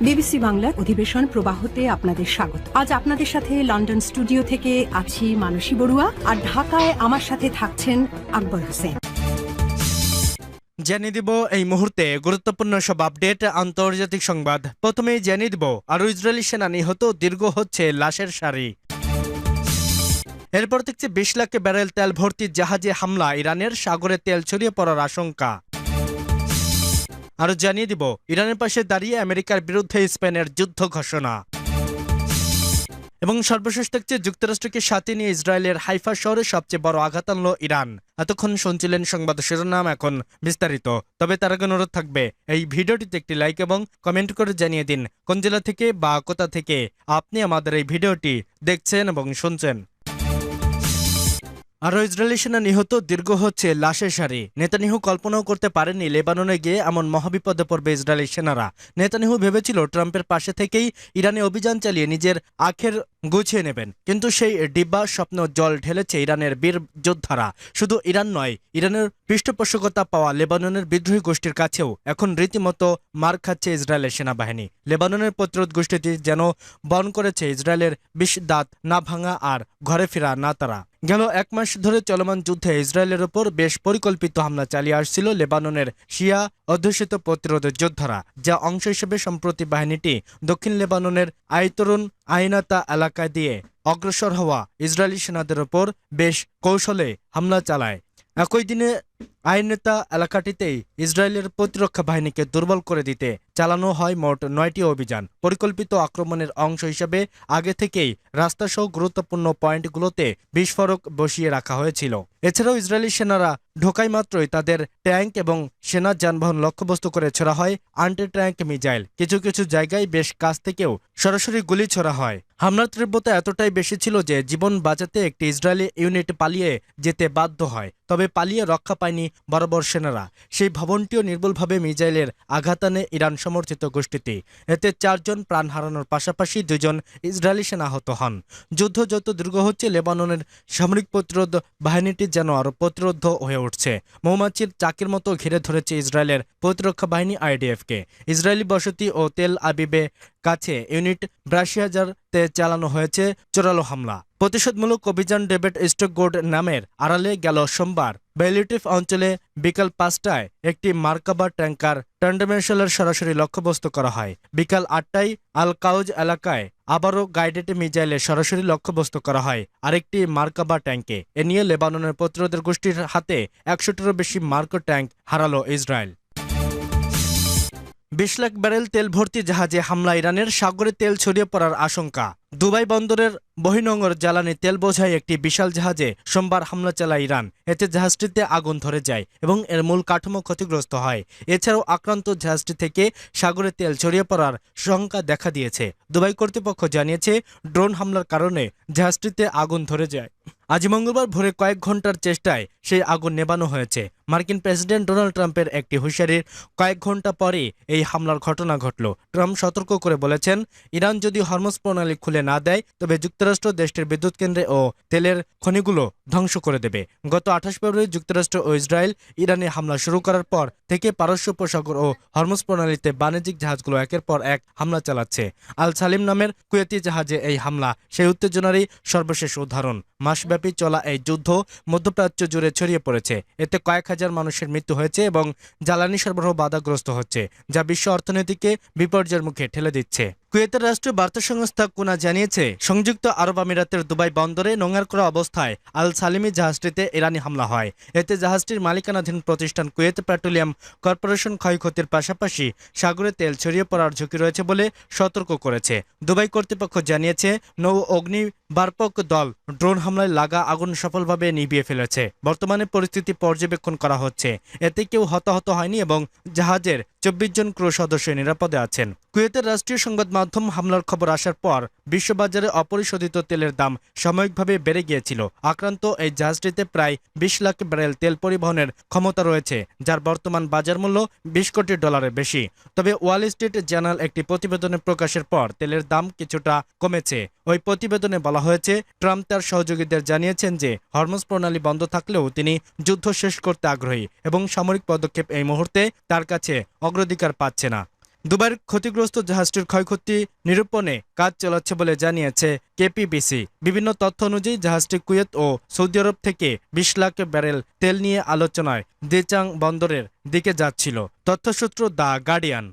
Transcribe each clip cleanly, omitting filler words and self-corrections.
BBC বাংলার অধিবেশন প্রবাহতে আপনাদের স্বাগত। আজ আপনাদের সাথে লন্ডন স্টুডিও থেকে আছি মানসী বড়ুয়া, আর ঢাকায় আমার সাথে থাকছেন আকবর হোসেন। জানিয়ে দিব এই মুহূর্তে গুরুত্বপূর্ণ সব আপডেট, আন্তর্জাতিক সংবাদ। প্রথমেই জানিয়ে দিব আরও ইসরায়েলি সেনা নিহত, দীর্ঘ হচ্ছে লাশের সারি। এরপর দেখছি 20 লাখ ব্যারেল তেল ভর্তি জাহাজে হামলা, ইরানের সাগরে তেল ছড়িয়ে পড়ার আশঙ্কা। আরও জানিয়ে দিব ইরানের পাশে দাঁড়িয়ে আমেরিকার বিরুদ্ধে স্পেনের যুদ্ধ ঘোষণা। এবং সর্বশেষ দেখছে যুক্তরাষ্ট্রকে সাথে নিয়ে ইসরায়েলের হাইফা শহরে সবচেয়ে বড় আঘাত আনল ইরান। এতক্ষণ শুনছিলেন সংবাদ শিরোনাম, এখন বিস্তারিত। তবে তার আগে অনুরোধ থাকবে এই ভিডিওটিতে একটি লাইক এবং কমেন্ট করে জানিয়ে দিন কোন জেলা থেকে বা কোথা থেকে আপনি আমাদের এই ভিডিওটি দেখছেন এবং শুনছেন। আরও ইসরায়েলি সেনা নিহত, দীর্ঘ হচ্ছে লাশের সারি। নেতানিয়াহু কল্পনাও করতে পারেননি লেবাননে গিয়ে এমন মহাবিপদে পড়বে ইসরায়েলি সেনারা। নেতানিয়াহু ভেবেছিল ট্রাম্পের পাশে থেকেই ইরানে অভিযান চালিয়ে নিজের আখের গুছিয়ে নেবেন, কিন্তু সেই ডিব্বা স্বপ্ন জল ঢেলেছে ইরানের বীর যোদ্ধারা। শুধু ইরান নয়, ইরানের পৃষ্ঠপোষকতা পাওয়া লেবাননের বিদ্রোহী গোষ্ঠীর কাছেও এখন রীতিমতো মার খাচ্ছে ইসরায়েলের সেনাবাহিনী। লেবাননের প্রতিরোধ গোষ্ঠীটি যেন বন করেছে ইসরায়েলের বিষ দাঁত না ভাঙা আর ঘরে ফেরা না তারা। গেল 1 মাস ধরে চলমান যুদ্ধে ইসরায়েলের ওপর বেশ পরিকল্পিত হামলা চালিয়ে আসছিল লেবাননের শিয়া অধ্যুষিত প্রতিরোধ যোদ্ধারা, যা অংশ হিসেবে সম্প্রতি বাহিনীটি দক্ষিণ লেবাননের আইতরুন আইনাতা এলাকায় দিয়ে অগ্রসর হওয়া ইসরায়েলি সেনাদের ওপর বেশ কৌশলে হামলা চালায়। একই দিনে আইনেতা এলাকাটিতেই ইসরায়েলের প্রতিরক্ষা বাহিনীকে দুর্বল করে দিতে চালানো হয় মোট 9টি অভিযান। পরিকল্পিত আক্রমণের অংশ হিসেবে আগে থেকেই রাস্তাসহ গুরুত্বপূর্ণ পয়েন্টগুলোতে বিস্ফোরক বসিয়ে রাখা হয়েছিল। এছাড়াও ইসরায়েলি সেনারা ঢোকাই মাত্রই তাদের ট্যাঙ্ক এবং সেনা যানবাহন লক্ষ্যবস্তু করে ছোড়া হয় আন্টি ট্যাঙ্ক মিসাইল। কিছু কিছু জায়গায় বেশ কাছ থেকেও সরাসরি গুলি ছোড়া হয়। হামলার তীব্রতা এতটাই বেশি ছিল যে জীবন বাঁচাতে একটি ইসরায়েলি ইউনিট পালিয়ে যেতে বাধ্য হয়। তবে পালিয়ে রক্ষা পায়নি বরাবর সেনারা। সেই ভবনটিও নির্ভুলভাবে মিসাইলের আঘাত আনে ইরান সমর্থিত গোষ্ঠীটি। এতে 4 জন প্রাণ হারানোর পাশাপাশি 2 জন ইসরায়েলি সেনা আহত হন। যুদ্ধ যত দীর্ঘ হচ্ছে, লেবাননের সামরিক প্রতিরোধ বাহিনীটি যেন আরও প্রতিরোধ হয়ে উঠছে। মৌমাছির চাকের মতো ঘিরে ধরেছে ইসরায়েলের প্রতিরক্ষা বাহিনী আইডিএফকে। ইসরায়েলি বসতি ও তেল আবিবে কাছে ইউনিট 82,000-তে চালানো হয়েছে জোরালো হামলা। প্রতিশোধমূলক অভিযান ডেভিড স্টকগোল্ড নামের আড়ালে গেল সোমবার বেলিটিভ অঞ্চলে বিকাল 5টায় একটি মার্কাবা ট্যাঙ্কার টান্ডামেশালের সরাসরি লক্ষ্যবস্তু করা হয়। বিকাল 8টায় আল কাউজ এলাকায় আবারও গাইডেড মিসাইলে সরাসরি লক্ষ্যবস্তু করা হয় আরেকটি মার্কাবা ট্যাঙ্কে। এ নিয়ে লেবাননের প্রতিরোধের গোষ্ঠীর হাতে 100টিরও বেশি মার্কো ট্যাঙ্ক হারালো ইসরায়েল। 20 লাখ ব্যারেল তেল ভর্তি জাহাজে হামলা, ইরানের সাগরে তেল ছড়িয়ে পড়ার আশঙ্কা। দুবাই বন্দরের বহিনোঙর জ্বালানি তেল বোঝাই একটি বিশাল জাহাজে সোমবার হামলা চালায় ইরান। এতে জাহাজটিতে আগুন ধরে যায় এবং এর মূল কাঠামো ক্ষতিগ্রস্ত হয়। এছাড়াও আক্রান্ত জাহাজটি থেকে সাগরে তেল ছড়িয়ে পড়ার শঙ্কা দেখা দিয়েছে। দুবাই কর্তৃপক্ষ জানিয়েছে ড্রোন হামলার কারণে জাহাজটিতে আগুন ধরে যায়। আজ মঙ্গলবার ভোরে কয়েক ঘন্টার চেষ্টায় সেই আগুন নেভানো হয়েছে। মার্কিন প্রেসিডেন্ট ডোনাল্ড ট্রাম্পের একটি হুঁশিয়ারির কয়েক ঘন্টা পরে এই হামলার ঘটনা ঘটল। ট্রাম্প সতর্ক করে বলেছেন, ইরান যদি হরমুজ প্রণালী খুলে না দেয় তবে যুক্তরাষ্ট্র দেশটির বিদ্যুৎ কেন্দ্রে ও তেলের খনিগুলো ধ্বংস করে দেবে। গত 28 ফেব্রুয়ারি যুক্তরাষ্ট্র ও ইসরায়েল ইরানে হামলা শুরু করার পর থেকে পারস্য উপসাগর ও হরমুজ প্রণালীতে বাণিজ্যিক জাহাজগুলো একের পর এক হামলা চালাচ্ছে। আল সালিম নামের কুয়েতি জাহাজে এই হামলা সেই উত্তেজনারই সর্বশেষ উদাহরণ। মাসব্যাপী চলা এই যুদ্ধ মধ্যপ্রাচ্য জুড়ে ছড়িয়ে পড়েছে। এতে কয়েক হাজার মানুষের মৃত্যু হয়েছে এবং জ্বালানি সরবরাহ বাধাগ্রস্ত হচ্ছে, যা বিশ্ব অর্থনীতিকে বিপর্যয়ের মুখে ঠেলে দিচ্ছে। কুয়েতের রাষ্ট্রীয় বার্তা সংস্থা কুনা জানিয়েছে, সংযুক্ত আরব আমিরাতের দুবাই বন্দরে নোঙর করা অবস্থায় আল সালিমি জাহাজটিতে ইরানি হামলা হয়। এতে জাহাজটির মালিকানাধীন প্রতিষ্ঠান কুয়েত পেট্রোলিয়াম কর্পোরেশন ক্ষয়ক্ষতির পাশাপাশি সাগরে তেল ছড়িয়ে পড়ার ঝুঁকি রয়েছে বলে সতর্ক করেছে। দুবাই কর্তৃপক্ষ জানিয়েছে, নৌ অগ্নিবার্পক দল ড্রোন হামলায় লাগা আগুন সফলভাবে নিভিয়ে ফেলেছে। বর্তমানে পরিস্থিতি পর্যবেক্ষণ করা হচ্ছে। এতে কেউ হতাহত হয়নি এবং জাহাজের 24 জন ক্রু সদস্য নিরাপদে আছেন। কুয়েতের রাষ্ট্রীয় সংবাদ মাধ্যম হামলার খবর আসার পর বিশ্ববাজারে অপরিশোধিত তেলের দাম সাময়িকভাবে বেড়ে গিয়েছিল। আক্রান্ত এই জাহাজটিতে প্রায় 20 লাখ ব্যারেল তেল পরিবহনের ক্ষমতা রয়েছে, যার বর্তমান বাজার মূল্য $20 কোটি বেশি। তবে ওয়াল স্ট্রিট জার্নাল একটি প্রতিবেদনে প্রকাশের পর তেলের দাম কিছুটা কমেছে। ওই প্রতিবেদনে বলা হয়েছে, ট্রাম্প তার সহযোগীদের জানিয়েছেন যে হরমুজ প্রণালী বন্ধ থাকলেও তিনি যুদ্ধ শেষ করতে আগ্রহী এবং সামরিক পদক্ষেপ এই মুহূর্তে তার কাছে অগ্রাধিকার পাচ্ছে না। দুবাইয়ের ক্ষতিগ্রস্ত জাহাজটির ক্ষয়ক্ষতি নিরূপণে কাজ চালাচ্ছে বলে জানিয়েছে কেপিবিসি। বিভিন্ন তথ্য অনুযায়ী জাহাজটি কুয়েত ও সৌদি আরব থেকে 20 লাখ ব্যারেল তেল নিয়ে আলোচনায় দেচাং বন্দরের দিকে যাচ্ছিল, তথ্যসূত্র দ্য গার্ডিয়ান।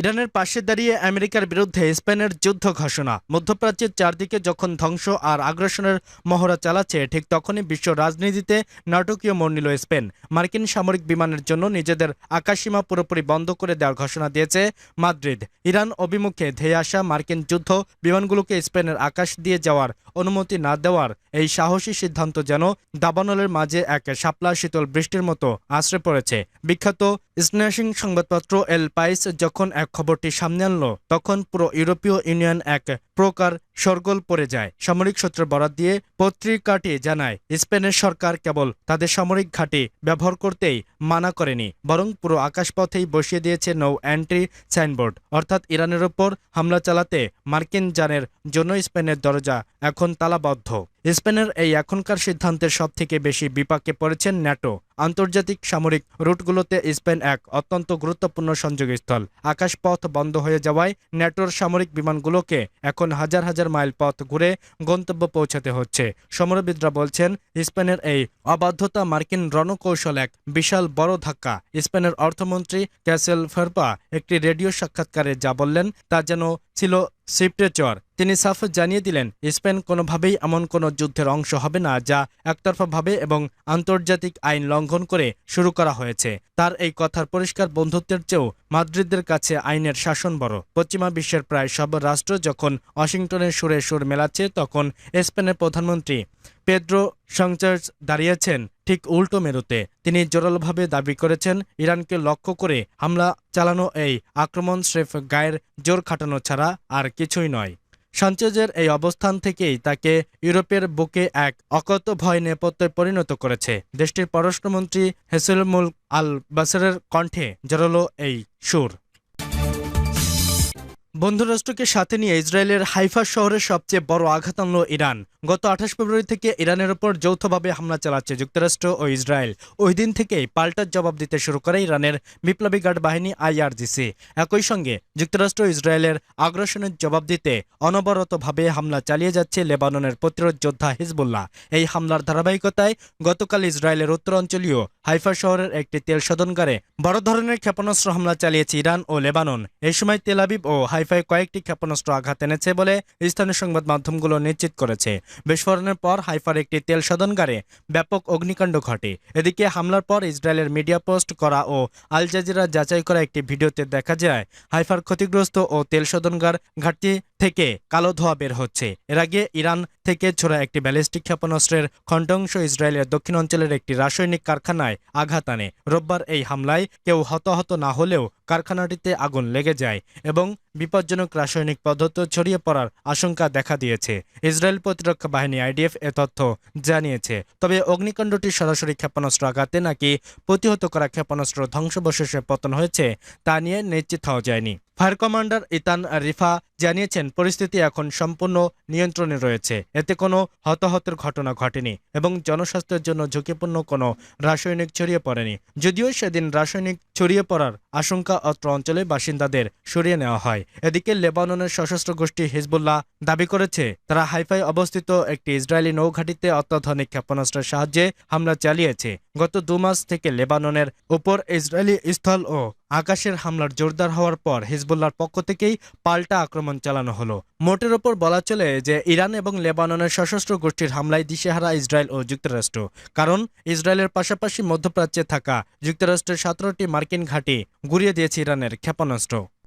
ইরানের পাশে দাঁড়িয়ে আমেরিকার বিরুদ্ধে স্পেনের যুদ্ধ ঘোষণা। মধ্যপ্রাচ্যের চারদিকে যখন ধ্বংস আর আগ্রাসনের মহড়া চালাচ্ছে, ঠিক তখনই বিশ্ব রাজনীতিতে নাটকীয় মোড় নিল স্পেন। মার্কিন সামরিক বিমানের জন্য নিজেদের আকাশসীমা পুরোপুরি বন্ধ করে দেওয়ার ঘোষণা দিয়েছে মাদ্রিদ। ইরান অভিমুখে ধেয়ে আসা মার্কিন যুদ্ধ বিমানগুলোকে স্পেনের আকাশ দিয়ে যাওয়ার অনুমতি না দেওয়ার এই সাহসী সিদ্ধান্ত যেন দাবানলের মাঝে এক শাপলা শীতল বৃষ্টির মতো আশ্রে পড়েছে। বিখ্যাত স্ন্যাশিং সংবাদপত্র এল পাইস যখন এক খবরটি সামনে আনলো, তখন পুরো ইউরোপীয় ইউনিয়ন এক প্রকার শোরগোল পড়ে যায়। সামরিক সূত্রের বরাত দিয়ে পত্রিকাটি জানায়, স্পেনের সরকার কেবল তাদের সামরিক ঘাঁটি ব্যবহার করতেই মানা করেনি, বরং পুরো আকাশপথেই বসিয়ে দিয়েছে নো এন্ট্রি সাইনবোর্ড। অর্থাৎ ইরানের ওপর হামলা চালাতে মার্কিন যানের জন্য স্পেনের দরজা এখন তালাবদ্ধ। স্পেনের এই এখনকার সিদ্ধান্তের সবথেকে বেশি বিপাকে পড়েছেন ন্যাটো। আন্তর্জাতিক সামরিক রুটগুলোতে স্পেন এক অত্যন্ত গুরুত্বপূর্ণ সংযোগস্থল। আকাশপথ বন্ধ হয়ে যাওয়ায় ন্যাটোর সামরিক বিমানগুলোকে এখন হাজার হাজার মাইল পথ ঘুরে গন্তব্য পৌঁছাতে হচ্ছে। সমরবিদরা বলছেন, স্পেনের এই অবাধ্যতা মার্কিন রণকৌশল এক বিশাল বড় ধাক্কা। স্পেনের অর্থমন্ত্রী ক্যাসেল ফেরপা একটি রেডিও সাক্ষাৎকারে যা বললেন তা যেন ছিল সিপ্রেচর। তিনি সাফ জানিয়ে দিলেন, স্পেন কোনোভাবেই এমন কোনো যুদ্ধের অংশ হবে না যা একতরফাভাবে এবং আন্তর্জাতিক আইন লঙ্ঘন করে শুরু করা হয়েছে। তার এই কথার পরিষ্কার বন্ধুত্বের চেয়েও মাদ্রিদের কাছে আইনের শাসন বড়। পশ্চিমা বিশ্বের প্রায় সব রাষ্ট্র যখন ওয়াশিংটনের সুরে সুর মেলাচ্ছে, তখন স্পেনের প্রধানমন্ত্রী পেদ্রো সানচেজ দাঁড়িয়েছেন ঠিক উল্টো মেরুতে। তিনি জোরালোভাবে দাবি করেছেন, ইরানকে লক্ষ্য করে হামলা চালানো এই আক্রমণ স্রেফ গায়ের জোর খাটানো ছাড়া আর কিছুই নয়। সানচেজের এই অবস্থান থেকেই তাকে ইউরোপের বুকে এক অকত ভয় নেপথ্যে পরিণত করেছে। দেশটির পররাষ্ট্রমন্ত্রী হেসেলমুল আল বাসেরের কণ্ঠে জোরালো এই সুর। বন্ধুরাষ্ট্রকে সাথে নিয়ে ইসরায়েলের হাইফা শহরে সবচেয়ে বড় আঘাত আনল ইরান। গত 28 ফেব্রুয়ারি থেকে ইরানের ওপর যৌথভাবে হামলা চালাচ্ছে যুক্তরাষ্ট্র ও ইসরায়েল। ওই দিন থেকেই পাল্টা জবাব দিতে শুরু করে ইরানের বিপ্লবী গার্ড বাহিনী IRGC। একই সঙ্গে যুক্তরাষ্ট্র ইসরায়েলের আগ্রাসনের জবাব দিতে অনবরতভাবে হামলা চালিয়ে যাচ্ছে লেবাননের প্রতিরোধ যোদ্ধা হিজবুল্লাহ। এই হামলার ধারাবাহিকতায় গতকাল ইসরায়েলের উত্তরাঞ্চলীয় হাইফা শহরের একটি তেল শোধনাগারে বড় ধরনের ক্ষেপণাস্ত্র হামলা চালিয়েছে ইরান ও লেবানন। এই সময় তেল আবিব ও হাইফায় কয়েকটি ক্ষেপণাস্ত্র আঘাত এনেছে বলে স্থানীয় সংবাদ মাধ্যমগুলো নিশ্চিত করেছে। বিস্ফোরণের পর হাইফার একটি তেল শোধনাগারে ব্যাপক অগ্নিকাণ্ড ঘটে। এদিকে হামলার পর ইসরায়েলের মিডিয়া পোস্ট করা ও আল জাজিরা যাচাই করা একটি ভিডিওতে দেখা যায়, হাইফার ক্ষতিগ্রস্ত ও তেল শোধনাগার ঘাটতি থেকে কালো ধোঁয়া বের হচ্ছে। এর আগে ইরান থেকে ছোড়া একটি ব্যালিস্টিক ক্ষেপণাস্ত্রের খণ্ডাংশ ইসরায়েলের দক্ষিণ অঞ্চলের একটি রাসায়নিক কারখানায় আঘাত আনে। রোববার এই হামলায় কেউ হতাহত না হলেও কারখানাটিতে আগুন লেগে যায় এবং বিপজ্জনক রাসায়নিক পদার্থ ছড়িয়ে পড়ার আশঙ্কা দেখা দিয়েছে। ইসরায়েল প্রতিরক্ষা বাহিনী IDF এ তথ্য জানিয়েছে। তবে অগ্নিকাণ্ডটি সরাসরি ক্ষেপণাস্ত্র আঘাতে নাকি প্রতিহত করা ক্ষেপণাস্ত্র ধ্বংসবশেষে পতন হয়েছে তা নিয়ে নিশ্চিত হওয়া যায়নি। ফায়ার কমান্ডার ইতান রিফা জানিয়েছেন, পরিস্থিতি এখন সম্পূর্ণ নিয়ন্ত্রণে রয়েছে। এতে কোনো হতাহতের ঘটনা ঘটেনি এবং জনস্বাস্থ্যের জন্য ঝুঁকিপূর্ণ কোনো রাসায়নিক ছড়িয়ে পড়েনি। যদিও সেদিন রাসায়নিক ছড়িয়ে পড়ার আশঙ্কা অত্র অঞ্চলে বাসিন্দাদের সরিয়ে নেওয়া হয়। এদিকে লেবাননের সশস্ত্র গোষ্ঠী হিজবুল্লাহ দাবি করেছে, তারা হাইফায় অবস্থিত একটি ইসরায়েলি নৌঘাঁটিতে অত্যাধুনিক ক্ষেপণাস্ত্রের সাহায্যে হামলা চালিয়েছে। গত 2 মাস থেকে লেবাননের উপর ইসরায়েলি স্থল ও আকাশের হামলার জোরদার হওয়ার পর হিজবুল্লাহর পক্ষ থেকেই পাল্টা আক্রমণ চালানো হলো। মোটের ওপর বলা চলে যে ইরান এবং লেবাননের সশস্ত্র গোষ্ঠীর হামলায় দিশেহারা ইসরায়েল ও যুক্তরাষ্ট্র। কারণ ইসরায়েলের পাশাপাশি মধ্যপ্রাচ্যে থাকা যুক্তরাষ্ট্রের 17টি মার্কিন ঘাঁটি গুঁড়িয়ে দিয়েছে ইরানের ক্ষেপণাস্ত্র।